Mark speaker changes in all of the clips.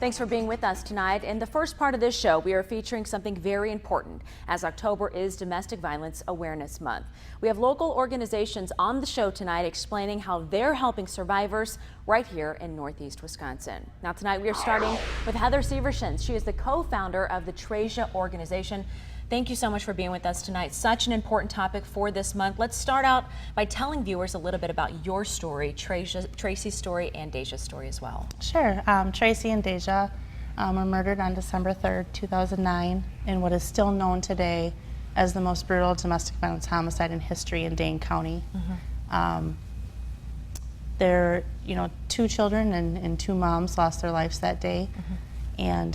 Speaker 1: Thanks for being with us tonight. In the first part of this show, we are featuring something very important as October is Domestic Violence Awareness Month. We have local organizations on the show tonight explaining how they're helping survivors right here in Northeast Wisconsin. Now tonight we are starting with Heather Severson. She is the co-founder of the TraJa's organization. Thank you so much for being with us tonight. Such an important topic for this month. Let's start out by telling viewers a little bit about your story, Tracy's story, and Deja's story as well.
Speaker 2: Sure. Tracy and Deja were murdered on December 3rd, 2009 in what is still known today as the most brutal domestic violence homicide in history in Dane County. Their, two children and two moms lost their lives that day. And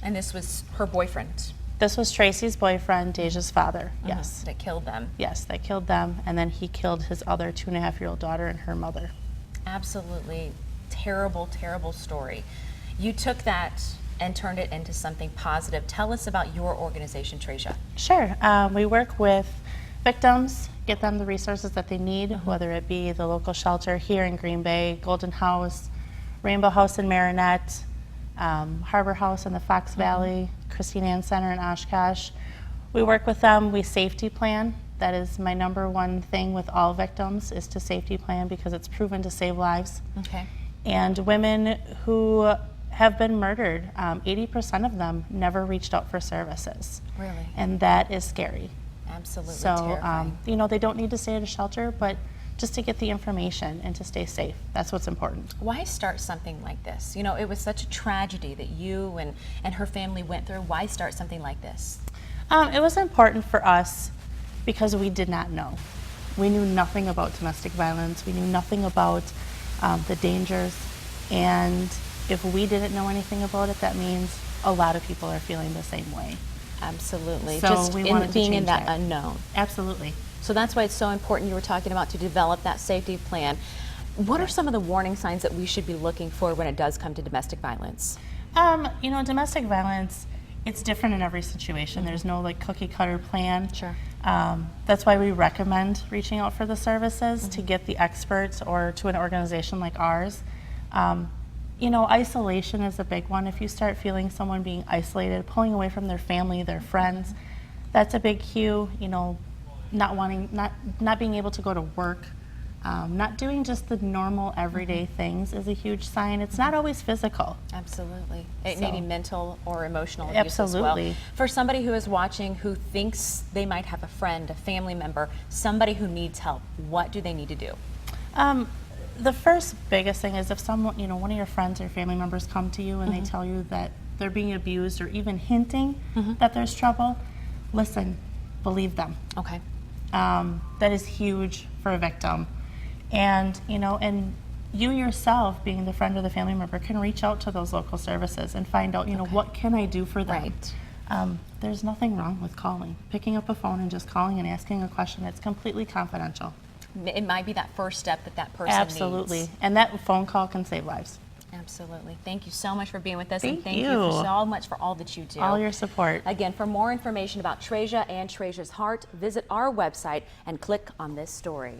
Speaker 1: this was her boyfriend.
Speaker 2: This was Tracy's boyfriend, Deja's father, yes.
Speaker 1: That killed them.
Speaker 2: Yes, that killed them, and then he killed his other 2.5-year-old daughter and her mother.
Speaker 1: Absolutely terrible, terrible story. You took that and turned it into something positive. Tell us about your organization, TraJa's.
Speaker 2: Sure. We work with victims, get them the resources that they need, whether it be the local shelter here in Green Bay, Golden House, Rainbow House in Marinette, Harbor House in the Fox Valley, Christine Ann Center in Oshkosh. We work with them, we safety plan. That is my #1 thing with all victims, is to safety plan because it's proven to save lives.
Speaker 1: Okay.
Speaker 2: And women who have been murdered, 80% of them never reached out for services.
Speaker 1: Really?
Speaker 2: And that is scary.
Speaker 1: Absolutely
Speaker 2: So,
Speaker 1: terrifying.
Speaker 2: they don't need to stay at a shelter, but just to get the information and to stay safe. That's what's important.
Speaker 1: Why start something like this? It was such a tragedy that you and her family went through. Why start something like this?
Speaker 2: It was important for us because we did not know. We knew nothing about domestic violence. We knew nothing about the dangers. And if we didn't know anything about it, that means a lot of people are feeling the same way.
Speaker 1: Absolutely.
Speaker 2: So
Speaker 1: just
Speaker 2: we wanted to
Speaker 1: being in
Speaker 2: change
Speaker 1: that
Speaker 2: that.
Speaker 1: unknown.
Speaker 2: Absolutely.
Speaker 1: So that's why it's so important, you were talking about, to develop that safety plan. What are some of the warning signs that we should be looking for when it does come to domestic violence?
Speaker 2: Domestic violence, it's different in every situation. There's no cookie cutter plan.
Speaker 1: Sure.
Speaker 2: That's why we recommend reaching out for the services to get the experts or to an organization like ours. Isolation is a big one. If you start feeling someone being isolated, pulling away from their family, their friends, that's a big cue. Not being able to go to work, not doing just the normal everyday things is a huge sign. It's not always physical.
Speaker 1: Absolutely. It may be mental or emotional abuse as well.
Speaker 2: Absolutely.
Speaker 1: For somebody who is watching who thinks they might have a friend, a family member, somebody who needs help, what do they need to do?
Speaker 2: The first biggest thing is if someone, one of your friends or family members come to you and they tell you that they're being abused or even hinting that there's trouble, listen, believe them.
Speaker 1: Okay.
Speaker 2: That is huge for a victim. And, and you yourself, being the friend or the family member, can reach out to those local services and find out, what can I do for them?
Speaker 1: Right.
Speaker 2: There's nothing wrong with calling. Picking up a phone and just calling and asking a question. It's completely confidential.
Speaker 1: It might be that first step that person
Speaker 2: Absolutely.
Speaker 1: needs.
Speaker 2: And that phone call can save lives.
Speaker 1: Absolutely. Thank you so much for being with us.
Speaker 2: Thank
Speaker 1: and thank you so much for all that you do.
Speaker 2: All your support.
Speaker 1: Again, for more information about TraJa's and TraJa's Heart, visit our website and click on this story.